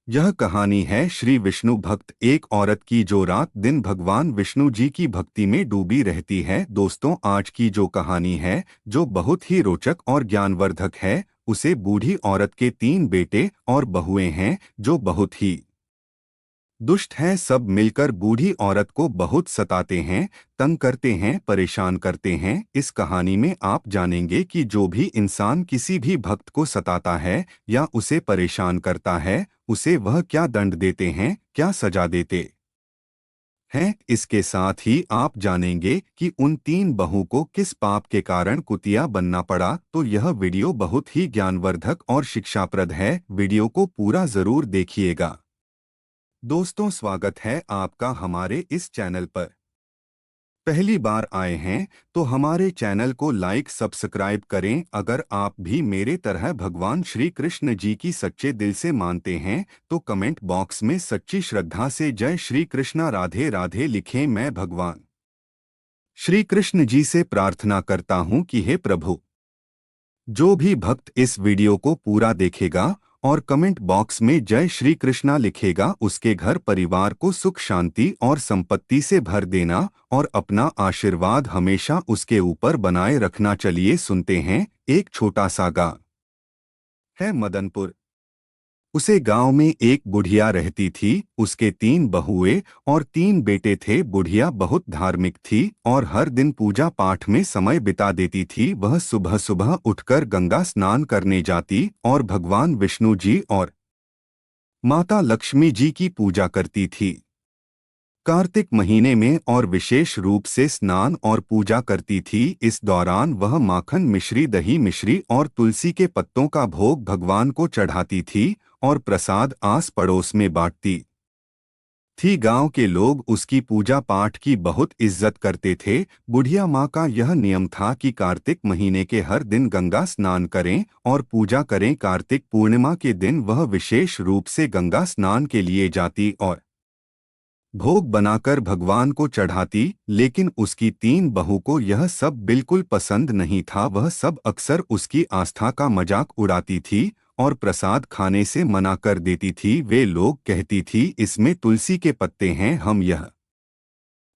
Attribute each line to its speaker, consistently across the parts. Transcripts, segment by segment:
Speaker 1: यह कहानी है श्री विष्णु भक्त एक औरत की जो रात दिन भगवान विष्णु जी की भक्ति में डूबी रहती है। दोस्तों, आज की जो कहानी है जो बहुत ही रोचक और ज्ञानवर्धक है। उसे बूढ़ी औरत के 3 बेटे और बहुएं हैं जो बहुत ही दुष्ट हैं। सब मिलकर बूढ़ी औरत को बहुत सताते हैं, तंग करते हैं, परेशान करते हैं। इस कहानी में आप जानेंगे कि जो भी इंसान किसी भी भक्त को सताता है या उसे परेशान करता है, उसे वह क्या दंड देते हैं, क्या सजा देते हैं। इसके साथ ही आप जानेंगे कि उन 3 बहू को किस पाप के कारण कुतिया बनना पड़ा। तो यह वीडियो बहुत ही ज्ञानवर्धक और शिक्षाप्रद है। वीडियो को पूरा जरूर देखिएगा। दोस्तों, स्वागत है आपका हमारे इस चैनल पर। पहली बार आए हैं तो हमारे चैनल को लाइक सब्सक्राइब करें। अगर आप भी मेरे तरह भगवान श्री कृष्ण जी की सच्चे दिल से मानते हैं तो कमेंट बॉक्स में सच्ची श्रद्धा से जय श्री कृष्णा राधे राधे लिखें। मैं भगवान श्री कृष्ण जी से प्रार्थना करता हूँ कि हे प्रभु, जो भी भक्त इस वीडियो को पूरा देखेगा और कमेंट बॉक्स में जय श्री कृष्णा लिखेगा, उसके घर परिवार को सुख शांति और संपत्ति से भर देना और अपना आशीर्वाद हमेशा उसके ऊपर बनाए रखना। चलिए सुनते हैं। एक छोटा सा गाँव है मदनपुर। उसे गांव में एक बुढ़िया रहती थी। उसके 3 बहुएं और 3 बेटे थे। बुढ़िया बहुत धार्मिक थी और हर दिन पूजा पाठ में समय बिता देती थी। वह सुबह सुबह उठकर गंगा स्नान करने जाती और भगवान विष्णु जी और माता लक्ष्मी जी की पूजा करती थी। कार्तिक महीने में और विशेष रूप से स्नान और पूजा करती थी। इस दौरान वह माखन मिश्री, दही मिश्री और तुलसी के पत्तों का भोग भगवान को चढ़ाती थी और प्रसाद आस पड़ोस में बांटती थी। गांव के लोग उसकी पूजा पाठ की बहुत इज्जत करते थे। बुढ़िया माँ का यह नियम था कि कार्तिक महीने के हर दिन गंगा स्नान करें और पूजा करें। कार्तिक पूर्णिमा के दिन वह विशेष रूप से गंगा स्नान के लिए जाती और भोग बनाकर भगवान को चढ़ाती। लेकिन उसकी 3 बहू को यह सब बिल्कुल पसंद नहीं था। वह सब अक्सर उसकी आस्था का मजाक उड़ाती थी और प्रसाद खाने से मना कर देती थी। वे लोग कहती थी, इसमें तुलसी के पत्ते हैं, हम यह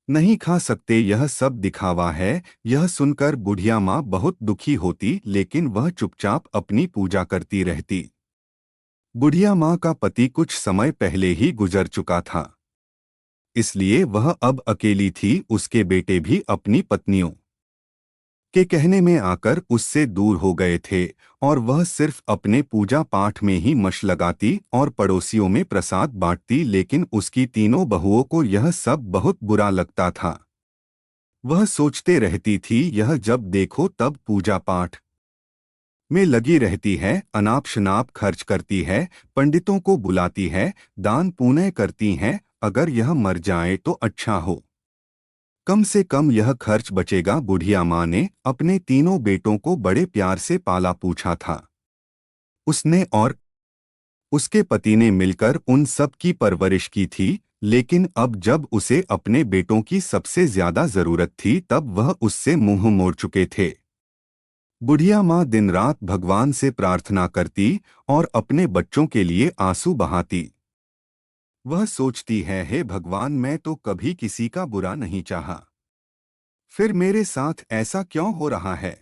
Speaker 1: नहीं खा सकते, यह सब दिखावा है। यह सुनकर बुढ़िया माँ बहुत दुखी होती, लेकिन वह चुपचाप अपनी पूजा करती रहती। बुढ़िया माँ का पति कुछ समय पहले ही गुजर चुका था, इसलिए वह अब अकेली थी। उसके बेटे भी अपनी पत्नियों के कहने में आकर उससे दूर हो गए थे और वह सिर्फ अपने पूजा पाठ में ही मश लगाती और पड़ोसियों में प्रसाद बांटती। लेकिन उसकी 3 बहुओं को यह सब बहुत बुरा लगता था। वह सोचते रहती थी, यह जब देखो तब पूजा पाठ में लगी रहती है, अनाप शनाप खर्च करती है, पंडितों को बुलाती है, दान पुण्य करती हैं। अगर यह मर जाए तो अच्छा हो, कम से कम यह खर्च बचेगा। बुढ़िया माँ ने अपने 3 बेटों को बड़े प्यार से पाला पूछा था। उसने और उसके पति ने मिलकर उन सब की परवरिश की थी। लेकिन अब जब उसे अपने बेटों की सबसे ज्यादा जरूरत थी, तब वह उससे मुंह मोड़ चुके थे। बुढ़िया माँ दिन रात भगवान से प्रार्थना करती और अपने बच्चों के लिए आंसू बहाती। वह सोचती है, हे भगवान, मैं तो कभी किसी का बुरा नहीं चाहा, फिर मेरे साथ ऐसा क्यों हो रहा है।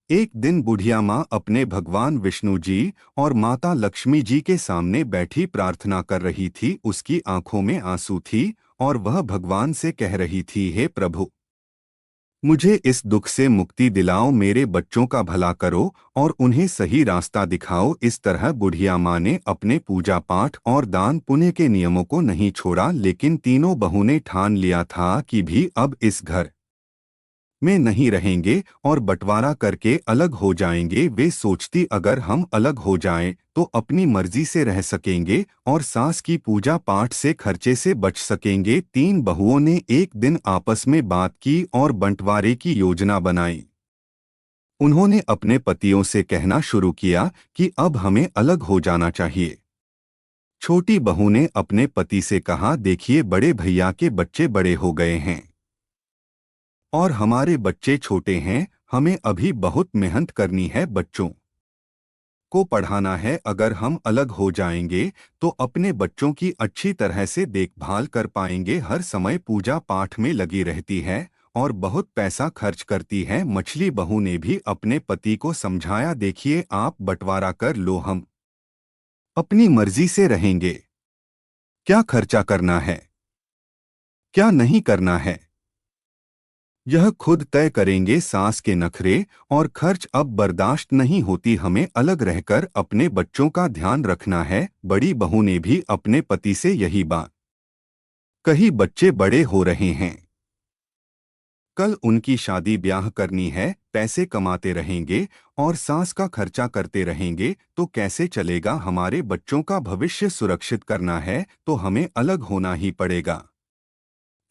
Speaker 1: एक दिन बुढ़िया माँ अपने भगवान विष्णु जी और माता लक्ष्मी जी के सामने बैठी प्रार्थना कर रही थी। उसकी आंखों में आंसू थी और वह भगवान से कह रही थी, हे प्रभु, मुझे इस दुख से मुक्ति दिलाओ, मेरे बच्चों का भला करो और उन्हें सही रास्ता दिखाओ। इस तरह बुढ़िया माँ ने अपने पूजा पाठ और दान पुण्य के नियमों को नहीं छोड़ा। लेकिन 3 बहू ने ठान लिया था कि भी अब इस घर में नहीं रहेंगे और बंटवारा करके अलग हो जाएंगे। वे सोचती, अगर हम अलग हो जाएं तो अपनी मर्जी से रह सकेंगे और सास की पूजा पाठ से खर्चे से बच सकेंगे। 3 बहुओं ने एक दिन आपस में बात की और बंटवारे की योजना बनाई। उन्होंने अपने पतियों से कहना शुरू किया कि अब हमें अलग हो जाना चाहिए। छोटी बहू ने अपने पति से कहा, देखिए, बड़े भैया के बच्चे बड़े हो गए हैं और हमारे बच्चे छोटे हैं, हमें अभी बहुत मेहनत करनी है। बच्चों को पढ़ाना है। अगर हम अलग हो जाएंगे तो अपने बच्चों की अच्छी तरह से देखभाल कर पाएंगे। हर समय पूजा पाठ में लगी रहती है और बहुत पैसा खर्च करती है। मछली बहू ने भी अपने पति को समझाया, देखिए आप बंटवारा कर लो, हम अपनी मर्जी से रहेंगे। क्या खर्चा करना है, क्या नहीं करना है, यह खुद तय करेंगे। सास के नखरे और खर्च अब बर्दाश्त नहीं होती। हमें अलग रहकर अपने बच्चों का ध्यान रखना है। बड़ी बहू ने भी अपने पति से यही बात कही। बच्चे बड़े हो रहे हैं, कल उनकी शादी ब्याह करनी है। पैसे कमाते रहेंगे और सास का खर्चा करते रहेंगे तो कैसे चलेगा। हमारे बच्चों का भविष्य सुरक्षित करना है तो हमें अलग होना ही पड़ेगा।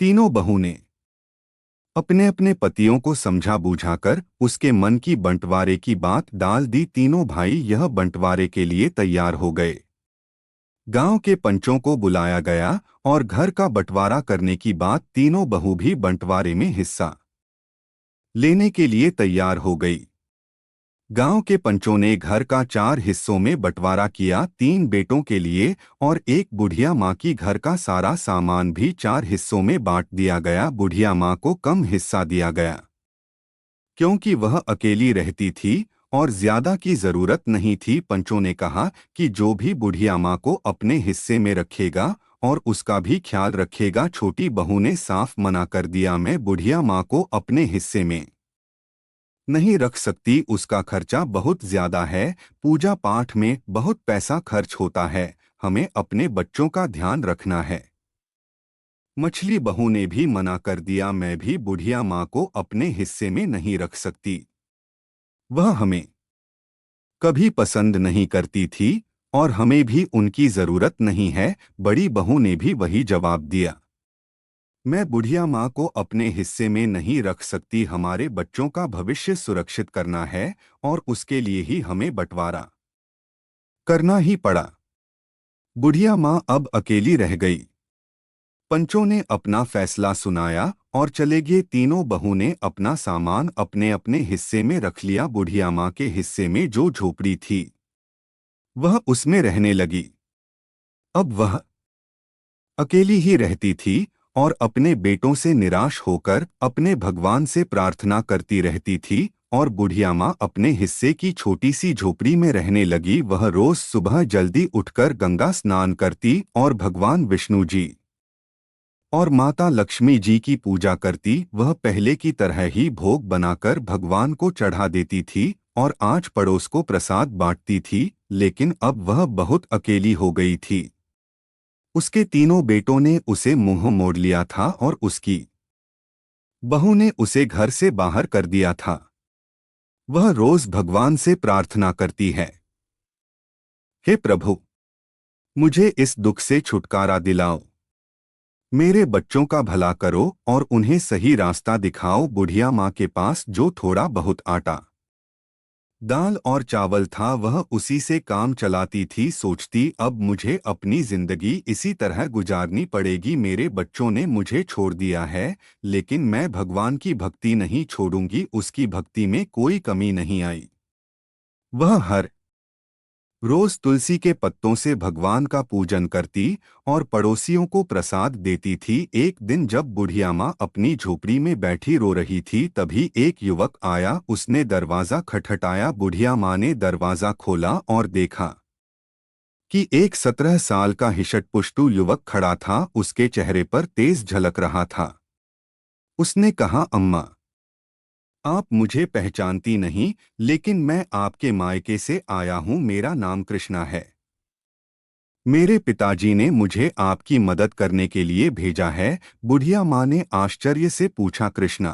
Speaker 1: तीनों बहू ने अपने अपने पतियों को समझा बुझाकर उसके मन की बंटवारे की बात डाल दी। तीनों भाई यह बंटवारे के लिए तैयार हो गए। गांव के पंचों को बुलाया गया और घर का बंटवारा करने की बात। तीनों बहू भी बंटवारे में हिस्सा लेने के लिए तैयार हो गई। गांव के पंचों ने घर का 4 हिस्सों में बंटवारा किया, 3 बेटों के लिए और एक बुढ़िया माँ की। घर का सारा सामान भी 4 हिस्सों में बांट दिया गया। बुढ़िया माँ को कम हिस्सा दिया गया क्योंकि वह अकेली रहती थी और ज्यादा की जरूरत नहीं थी। पंचों ने कहा कि जो भी बुढ़िया माँ को अपने हिस्से में रखेगा और उसका भी ख्याल रखेगा। छोटी बहू ने साफ मना कर दिया, मैं बुढ़िया माँ को अपने हिस्से में नहीं रख सकती, उसका खर्चा बहुत ज्यादा है। पूजा पाठ में बहुत पैसा खर्च होता है, हमें अपने बच्चों का ध्यान रखना है। मछली बहू ने भी मना कर दिया, मैं भी बुढ़िया माँ को अपने हिस्से में नहीं रख सकती, वह हमें कभी पसंद नहीं करती थी और हमें भी उनकी जरूरत नहीं है। बड़ी बहू ने भी वही जवाब दिया, मैं बुढ़िया माँ को अपने हिस्से में नहीं रख सकती। हमारे बच्चों का भविष्य सुरक्षित करना है और उसके लिए ही हमें बंटवारा करना ही पड़ा। बुढ़िया माँ अब अकेली रह गई। पंचों ने अपना फैसला सुनाया और चले गए। तीनों बहू ने अपना सामान अपने अपने हिस्से में रख लिया। बुढ़िया माँ के हिस्से में जो झोपड़ी थी वह उसमें रहने लगी। अब वह अकेली ही रहती थी और अपने बेटों से निराश होकर अपने भगवान से प्रार्थना करती रहती थी। और बुढ़िया माँ अपने हिस्से की छोटी सी झोपड़ी में रहने लगी। वह रोज सुबह जल्दी उठकर गंगा स्नान करती और भगवान विष्णु जी और माता लक्ष्मी जी की पूजा करती। वह पहले की तरह ही भोग बनाकर भगवान को चढ़ा देती थी और आच पड़ोस को प्रसाद बांटती थी। लेकिन अब वह बहुत अकेली हो गई थी। उसके तीनों बेटों ने उसे मुंह मोड़ लिया था और उसकी बहू ने उसे घर से बाहर कर दिया था। वह रोज भगवान से प्रार्थना करती है, हे प्रभु, मुझे इस दुख से छुटकारा दिलाओ, मेरे बच्चों का भला करो और उन्हें सही रास्ता दिखाओ। बुढ़िया माँ के पास जो थोड़ा बहुत आटा दाल और चावल था वह उसी से काम चलाती थी। सोचती, अब मुझे अपनी जिंदगी इसी तरह गुजारनी पड़ेगी। मेरे बच्चों ने मुझे छोड़ दिया है लेकिन मैं भगवान की भक्ति नहीं छोड़ूंगी। उसकी भक्ति में कोई कमी नहीं आई। वह हर रोज तुलसी के पत्तों से भगवान का पूजन करती और पड़ोसियों को प्रसाद देती थी। एक दिन जब बुढ़िया माँ अपनी झोपड़ी में बैठी रो रही थी तभी एक युवक आया। उसने दरवाजा खटखटाया। बुढ़िया माँ ने दरवाजा खोला और देखा कि एक 17 साल का हिशटपुष्टु युवक खड़ा था। उसके चेहरे पर तेज झलक रहा था। उसने कहा, अम्मा, आप मुझे पहचानती नहीं लेकिन मैं आपके मायके से आया हूँ। मेरा नाम कृष्णा है। मेरे पिताजी ने मुझे आपकी मदद करने के लिए भेजा है। बुढ़िया माँ ने आश्चर्य से पूछा, कृष्णा,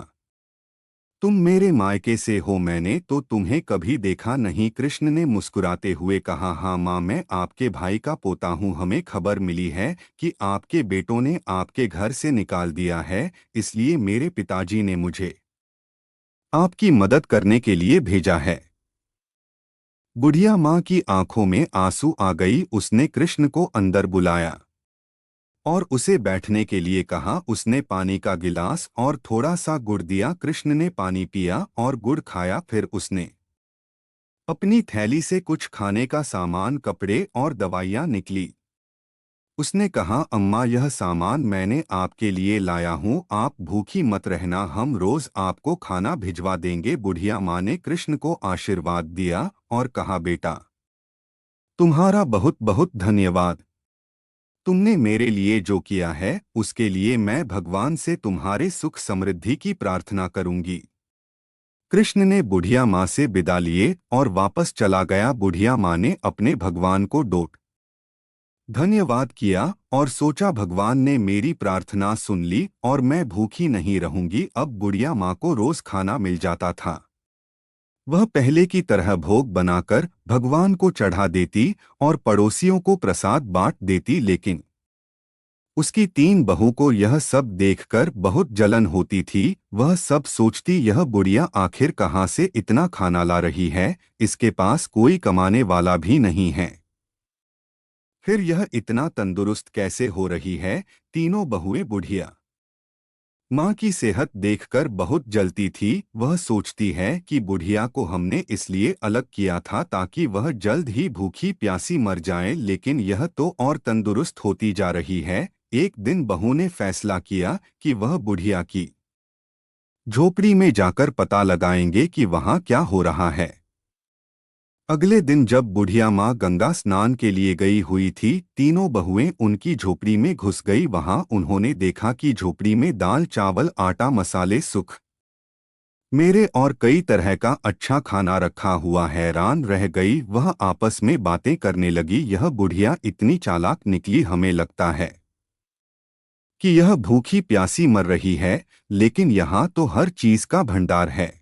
Speaker 1: तुम मेरे मायके से हो? मैंने तो तुम्हें कभी देखा नहीं। कृष्ण ने मुस्कुराते हुए कहा, हाँ माँ, मैं आपके भाई का पोता हूँ। हमें खबर मिली है कि आपके बेटों ने आपके घर से निकाल दिया है, इसलिए मेरे पिताजी ने मुझे आपकी मदद करने के लिए भेजा है। बुढ़िया माँ की आंखों में आंसू आ गई। उसने कृष्ण को अंदर बुलाया और उसे बैठने के लिए कहा। उसने पानी का गिलास और थोड़ा सा गुड़ दिया। कृष्ण ने पानी पिया और गुड़ खाया। फिर उसने अपनी थैली से कुछ खाने का सामान, कपड़े और दवाइयाँ निकली। उसने कहा, अम्मा, यह सामान मैंने आपके लिए लाया हूँ, आप भूखी मत रहना, हम रोज आपको खाना भिजवा देंगे। बुढ़िया माँ ने कृष्ण को आशीर्वाद दिया और कहा, बेटा, तुम्हारा बहुत बहुत धन्यवाद। तुमने मेरे लिए जो किया है उसके लिए मैं भगवान से तुम्हारे सुख समृद्धि की प्रार्थना करूंगी। कृष्ण ने बुढ़िया माँ से विदा लिए और वापस चला गया। बुढ़िया माँ ने अपने भगवान को डोट धन्यवाद किया और सोचा, भगवान ने मेरी प्रार्थना सुन ली और मैं भूखी नहीं रहूंगी। अब बुढ़िया माँ को रोज खाना मिल जाता था। वह पहले की तरह भोग बनाकर भगवान को चढ़ा देती और पड़ोसियों को प्रसाद बांट देती, लेकिन उसकी तीन बहू को यह सब देखकर बहुत जलन होती थी। वह सब सोचती, यह बुढ़िया आखिर कहाँ से इतना खाना ला रही है, इसके पास कोई कमाने वाला भी नहीं है, फिर यह इतना तंदुरुस्त कैसे हो रही है। तीनों बहुएं बुढ़िया माँ की सेहत देखकर बहुत जलती थी। वह सोचती है कि बुढ़िया को हमने इसलिए अलग किया था ताकि वह जल्द ही भूखी प्यासी मर जाए, लेकिन यह तो और तंदुरुस्त होती जा रही है। एक दिन बहू ने फैसला किया कि वह बुढ़िया की झोपड़ी में जाकर पता लगाएंगे कि वहाँ क्या हो रहा है। अगले दिन जब बुढ़िया माँ गंगा स्नान के लिए गई हुई थी, तीनों बहुएं उनकी झोपड़ी में घुस गई। वहां उन्होंने देखा कि झोपड़ी में दाल, चावल, आटा, मसाले, सुख मेरे और कई तरह का अच्छा खाना रखा हुआ। हैरान रह गई वह, आपस में बातें करने लगी, यह बुढ़िया इतनी चालाक निकली, हमें लगता है कि यह भूखी प्यासी मर रही है, लेकिन यहाँ तो हर चीज का भंडार है।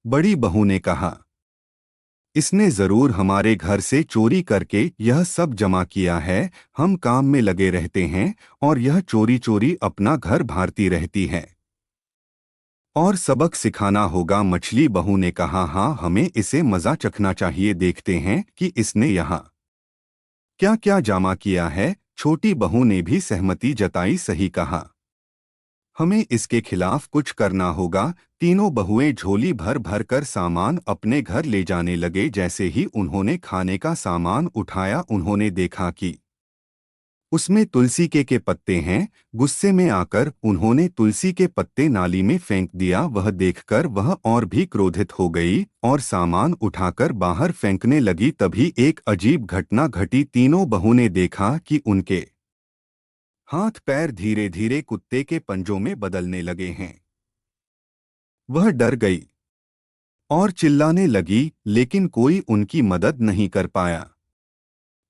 Speaker 1: बड़ी बहू ने कहा, इसने जरूर हमारे घर से चोरी करके यह सब जमा किया है। हम काम में लगे रहते हैं और यह चोरी चोरी अपना घर भारती रहती है, और सबक सिखाना होगा। मछली बहू ने कहा, हाँ, हमें इसे मजा चखना चाहिए, देखते हैं कि इसने यहाँ क्या क्या जमा किया है। छोटी बहू ने भी सहमति जताई, सही कहा, हमें इसके खिलाफ कुछ करना होगा। तीनों बहुएं झोली भर भर कर सामान अपने घर ले जाने लगे। जैसे ही उन्होंने खाने का सामान उठाया, उन्होंने देखा कि उसमें तुलसी के पत्ते हैं। गुस्से में आकर उन्होंने तुलसी के पत्ते नाली में फेंक दिया। वह देखकर वह और भी क्रोधित हो गई और सामान उठाकर बाहर फेंकने लगी। तभी एक अजीब घटना घटी। तीनों बहू ने देखा कि उनके हाथ पैर धीरे धीरे कुत्ते के पंजों में बदलने लगे हैं। वह डर गई और चिल्लाने लगी, लेकिन कोई उनकी मदद नहीं कर पाया।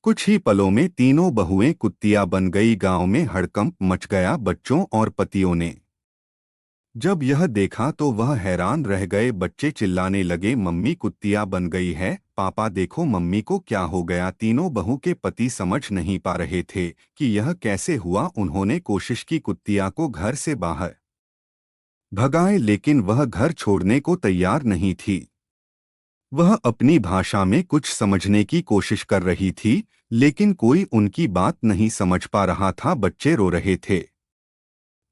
Speaker 1: कुछ ही पलों में तीनों बहुएं कुत्तियां बन गई। गांव में हड़कंप मच गया। बच्चों और पतियों ने जब यह देखा तो वह हैरान रह गए। बच्चे चिल्लाने लगे, मम्मी कुत्तियां बन गई है, पापा देखो मम्मी को क्या हो गया। तीनों बहू के पति समझ नहीं पा रहे थे कि यह कैसे हुआ। उन्होंने कोशिश की कुत्तियां को घर से बाहर भगाए, लेकिन वह घर छोड़ने को तैयार नहीं थी। वह अपनी भाषा में कुछ समझने की कोशिश कर रही थी, लेकिन कोई उनकी बात नहीं समझ पा रहा था। बच्चे रो रहे थे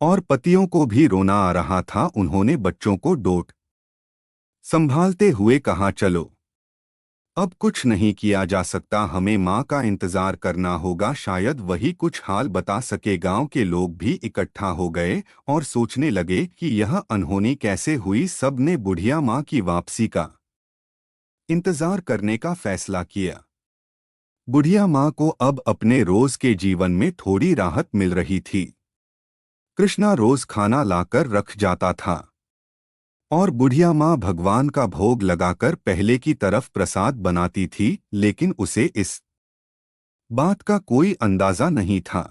Speaker 1: और पतियों को भी रोना आ रहा था। उन्होंने बच्चों को डोट संभालते हुए कहा, चलो, अब कुछ नहीं किया जा सकता, हमें माँ का इंतजार करना होगा, शायद वही कुछ हाल बता सके। गांव के लोग भी इकट्ठा हो गए और सोचने लगे कि यह अनहोनी कैसे हुई। सब ने बुढ़िया माँ की वापसी का इंतजार करने का फैसला किया। बुढ़िया माँ को अब अपने रोज के जीवन में थोड़ी राहत मिल रही थी। कृष्णा रोज खाना लाकर रख जाता था और बुढ़िया माँ भगवान का भोग लगाकर पहले की तरफ प्रसाद बनाती थी, लेकिन उसे इस बात का कोई अंदाजा नहीं था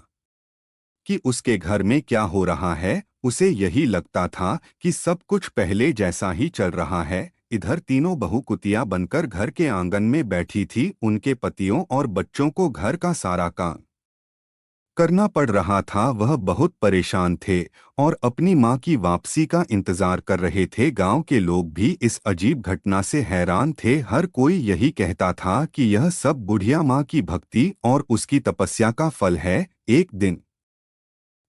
Speaker 1: कि उसके घर में क्या हो रहा है। उसे यही लगता था कि सब कुछ पहले जैसा ही चल रहा है। इधर तीनों बहू कुतिया बनकर घर के आंगन में बैठी थी। उनके पतियों और बच्चों को घर का सारा काम करना पड़ रहा था। वह बहुत परेशान थे और अपनी माँ की वापसी का इंतजार कर रहे थे। गांव के लोग भी इस अजीब घटना से हैरान थे। हर कोई यही कहता था कि यह सब बुढ़िया माँ की भक्ति और उसकी तपस्या का फल है। एक दिन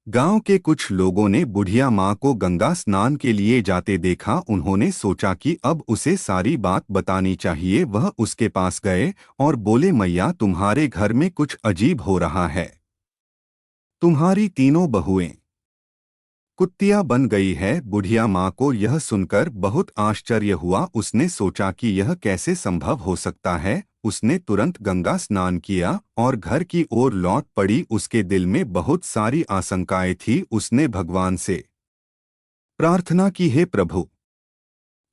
Speaker 1: गांव के कुछ लोगों ने बुढ़िया माँ को गंगा स्नान के लिए जाते देखा। उन्होंने सोचा कि अब उसे सारी बात बतानी चाहिए। वह उसके पास गए और बोले, मैया, तुम्हारे घर में कुछ अजीब हो रहा है। तुम्हारी तीनों बहुएं कुत्तियां बन गई है। बुढ़िया माँ को यह सुनकर बहुत आश्चर्य हुआ। उसने सोचा कि यह कैसे संभव हो सकता है। उसने तुरंत गंगा स्नान किया और घर की ओर लौट पड़ी। उसके दिल में बहुत सारी आशंकाएं थी। उसने भगवान से प्रार्थना की, हे प्रभु,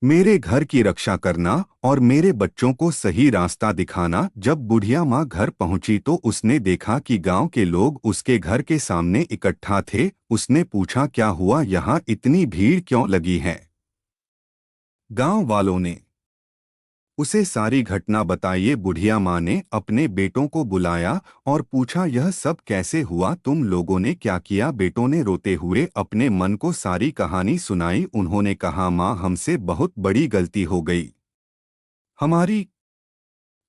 Speaker 1: मेरे घर की रक्षा करना और मेरे बच्चों को सही रास्ता दिखाना। जब बुढ़िया माँ घर पहुंची तो उसने देखा कि गांव के लोग उसके घर के सामने इकट्ठा थे। उसने पूछा, क्या हुआ, यहाँ इतनी भीड़ क्यों लगी है? गांव वालों ने उसे सारी घटना बताइए। बुढ़िया माँ ने अपने बेटों को बुलाया और पूछा, यह सब कैसे हुआ? तुम लोगों ने क्या किया? बेटों ने रोते हुए अपने मन को सारी कहानी सुनाई। उन्होंने कहा, माँ, हमसे बहुत बड़ी गलती हो गई। हमारी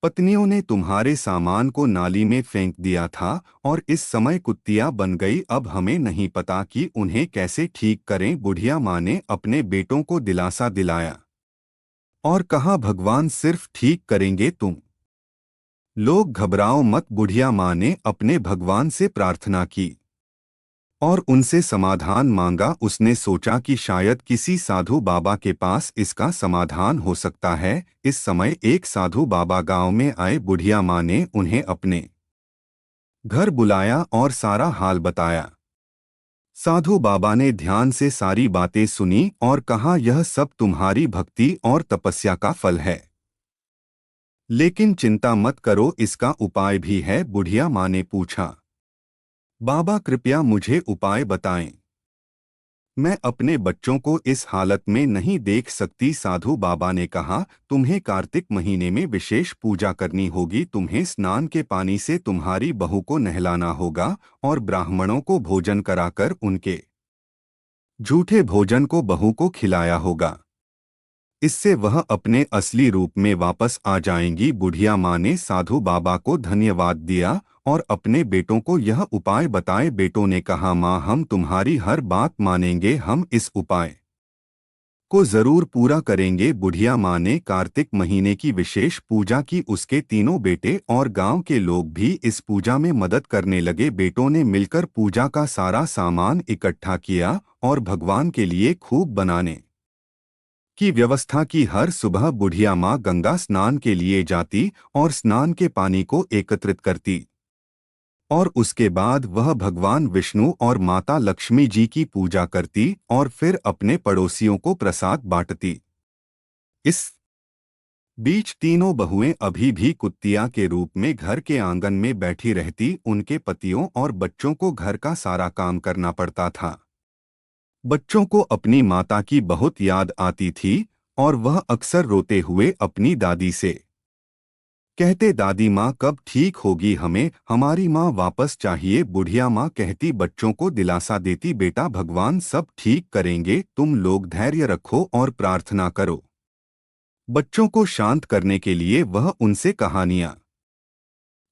Speaker 1: पत्नियों ने तुम्हारे सामान को नाली में फेंक दिया था और इस समय कुत्तियां बन गई। अब हमें नहीं पता कि उन्हें कैसे ठीक करें। बुढ़िया माँ ने अपने बेटों को दिलासा दिलाया और कहा, भगवान सिर्फ ठीक करेंगे, तुम लोग घबराओ मत। बुढ़िया माँ ने अपने भगवान से प्रार्थना की और उनसे समाधान मांगा। उसने सोचा कि शायद किसी साधु बाबा के पास इसका समाधान हो सकता है। इस समय एक साधु बाबा गांव में आए। बुढ़िया माँ ने उन्हें अपने घर बुलाया और सारा हाल बताया। साधु बाबा ने ध्यान से सारी बातें सुनी और कहा, यह सब तुम्हारी भक्ति और तपस्या का फल है, लेकिन चिंता मत करो, इसका उपाय भी है। बुढ़िया माँ ने पूछा, बाबा, कृपया मुझे उपाय बताएं। मैं अपने बच्चों को इस हालत में नहीं देख सकती। साधु बाबा ने कहा, तुम्हें कार्तिक महीने में विशेष पूजा करनी होगी। तुम्हें स्नान के पानी से तुम्हारी बहू को नहलाना होगा और ब्राह्मणों को भोजन कराकर उनके झूठे भोजन को बहू को खिलाया होगा। इससे वह अपने असली रूप में वापस आ जाएंगी। बुढ़िया माँ ने साधु बाबा को धन्यवाद दिया और अपने बेटों को यह उपाय बताए। बेटों ने कहा, माँ, हम तुम्हारी हर बात मानेंगे। हम इस उपाय को जरूर पूरा करेंगे। बुढ़िया माँ ने कार्तिक महीने की विशेष पूजा की। उसके तीनों बेटे और गांव के लोग भी इस पूजा में मदद करने लगे। बेटों ने मिलकर पूजा का सारा सामान इकट्ठा किया और भगवान के लिए खूब बनाने की व्यवस्था की। हर सुबह बुढ़िया माँ गंगा स्नान के लिए जाती और स्नान के पानी को एकत्रित करती और उसके बाद वह भगवान विष्णु और माता लक्ष्मी जी की पूजा करती और फिर अपने पड़ोसियों को प्रसाद बांटती। इस बीच तीनों बहुएं अभी भी कुत्तिया के रूप में घर के आंगन में बैठी रहती। उनके पतियों और बच्चों को घर का सारा काम करना पड़ता था। बच्चों को अपनी माता की बहुत याद आती थी और वह अक्सर रोते हुए अपनी दादी से कहते, दादी माँ कब ठीक होगी? हमें हमारी माँ वापस चाहिए। बुढ़िया माँ कहती, बच्चों को दिलासा देती, बेटा, भगवान सब ठीक करेंगे, तुम लोग धैर्य रखो और प्रार्थना करो। बच्चों को शांत करने के लिए वह उनसे कहानियाँ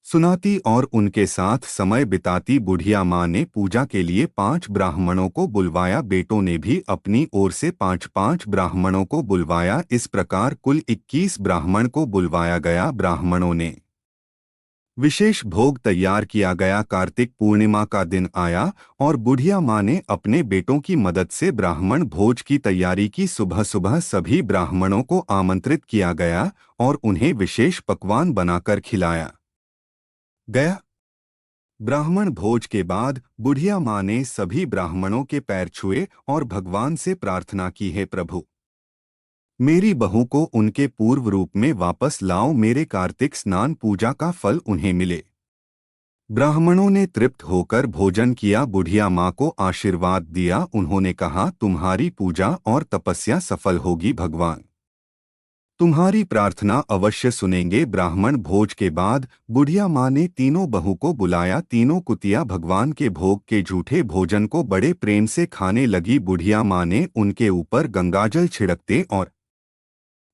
Speaker 1: सुनाती और उनके साथ समय बिताती। बुढ़िया माँ ने पूजा के लिए 5 ब्राह्मणों को बुलवाया। बेटों ने भी अपनी ओर से 5-5 ब्राह्मणों को बुलवाया। इस प्रकार कुल 21 ब्राह्मण को बुलवाया गया। ब्राह्मणों ने विशेष भोग तैयार किया गया। कार्तिक पूर्णिमा का दिन आया और बुढ़िया माँ ने अपने बेटों की मदद से ब्राह्मण भोज की तैयारी की। सुबह सुबह सभी ब्राह्मणों को आमंत्रित किया गया और उन्हें विशेष पकवान बनाकर खिलाया गया। ब्राह्मण भोज के बाद बुढ़िया माँ ने सभी ब्राह्मणों के पैर छुए और भगवान से प्रार्थना की, है प्रभु, मेरी बहू को उनके पूर्व रूप में वापस लाओ। मेरे कार्तिक स्नान पूजा का फल उन्हें मिले। ब्राह्मणों ने तृप्त होकर भोजन किया। बुढ़िया माँ को आशीर्वाद दिया। उन्होंने कहा, तुम्हारी पूजा और तपस्या सफल होगी। भगवान तुम्हारी प्रार्थना अवश्य सुनेंगे। ब्राह्मण भोज के बाद बुढ़िया माँ ने तीनों बहू को बुलाया। तीनों कुतिया भगवान के भोग के झूठे भोजन को बड़े प्रेम से खाने लगी। बुढ़िया माँ ने उनके ऊपर गंगाजल छिड़कते और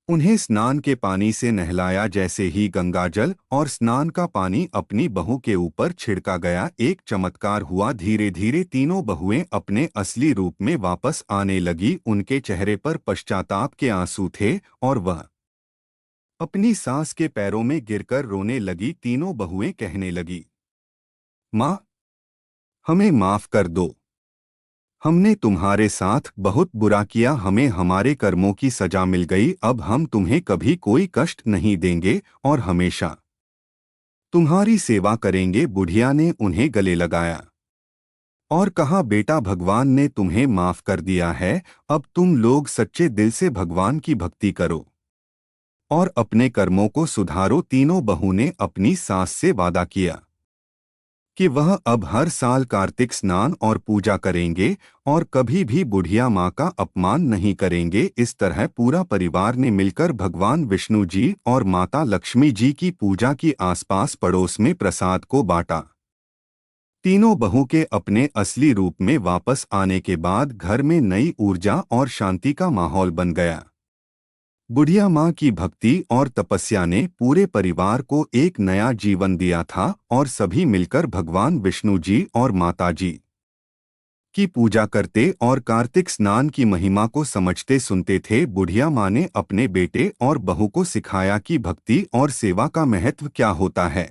Speaker 1: उन्हें स्नान के पानी से नहलाया। जैसे ही गंगाजल और स्नान का पानी अपनी बहू के ऊपर छिड़का गया, एक चमत्कार हुआ। धीरे धीरे तीनों बहुएं अपने असली रूप में वापस आने लगी। उनके चेहरे पर पश्चाताप के आंसू थे और वह अपनी सास के पैरों में गिरकर रोने लगी। तीनों बहुएं कहने लगी, माँ, हमें माफ कर दो। हमने तुम्हारे साथ बहुत बुरा किया, हमें हमारे कर्मों की सजा मिल गई। अब हम तुम्हें कभी कोई कष्ट नहीं देंगे और हमेशा तुम्हारी सेवा करेंगे। बुढ़िया ने उन्हें गले लगाया और कहा, बेटा, भगवान ने तुम्हें माफ कर दिया है। अब तुम लोग सच्चे दिल से भगवान की भक्ति करो और अपने कर्मों को सुधारो। तीनों बहू ने अपनी सास से वादा किया कि वह अब हर साल कार्तिक स्नान और पूजा करेंगे और कभी भी बुढ़िया माँ का अपमान नहीं करेंगे। इस तरह पूरा परिवार ने मिलकर भगवान विष्णु जी और माता लक्ष्मी जी की पूजा की। आसपास पड़ोस में प्रसाद को बांटा। तीनों बहू के अपने असली रूप में वापस आने के बाद घर में नई ऊर्जा और शांति का माहौल बन गया। बुढ़िया माँ की भक्ति और तपस्या ने पूरे परिवार को एक नया जीवन दिया था और सभी मिलकर भगवान विष्णु जी और माता जी की पूजा करते और कार्तिक स्नान की महिमा को समझते सुनते थे। बुढ़िया माँ ने अपने बेटे और बहू को सिखाया कि भक्ति और सेवा का महत्व क्या होता है।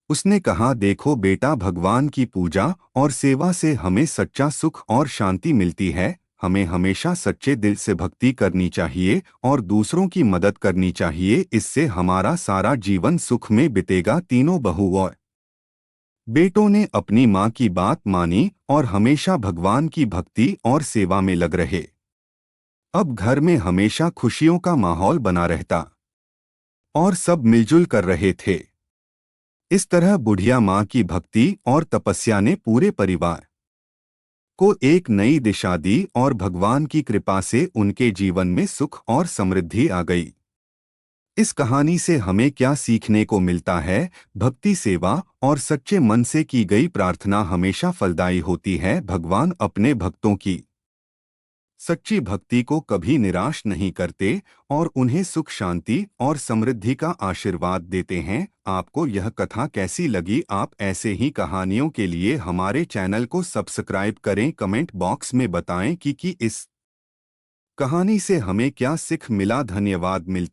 Speaker 1: उसने कहा, देखो बेटा, भगवान की पूजा और सेवा से हमें सच्चा सुख और शांति मिलती है। हमें हमेशा सच्चे दिल से भक्ति करनी चाहिए और दूसरों की मदद करनी चाहिए। इससे हमारा सारा जीवन सुख में बीतेगा। तीनों बहू और बेटों ने अपनी माँ की बात मानी और हमेशा भगवान की भक्ति और सेवा में लग रहे। अब घर में हमेशा खुशियों का माहौल बना रहता और सब मिलजुल कर रहे थे। इस तरह बुढ़िया माँ की भक्ति और तपस्या ने पूरे परिवार को एक नई दिशा दी और भगवान की कृपा से उनके जीवन में सुख और समृद्धि आ गई। इस कहानी से हमें क्या सीखने को मिलता है? भक्ति, सेवा और सच्चे मन से की गई प्रार्थना हमेशा फलदायी होती है। भगवान अपने भक्तों की सच्ची भक्ति को कभी निराश नहीं करते और उन्हें सुख, शांति और समृद्धि का आशीर्वाद देते हैं। आपको यह कथा कैसी लगी? आप ऐसे ही कहानियों के लिए हमारे चैनल को सब्सक्राइब करें। कमेंट बॉक्स में बताएं कि इस कहानी से हमें क्या सीख मिला। धन्यवाद। मिलते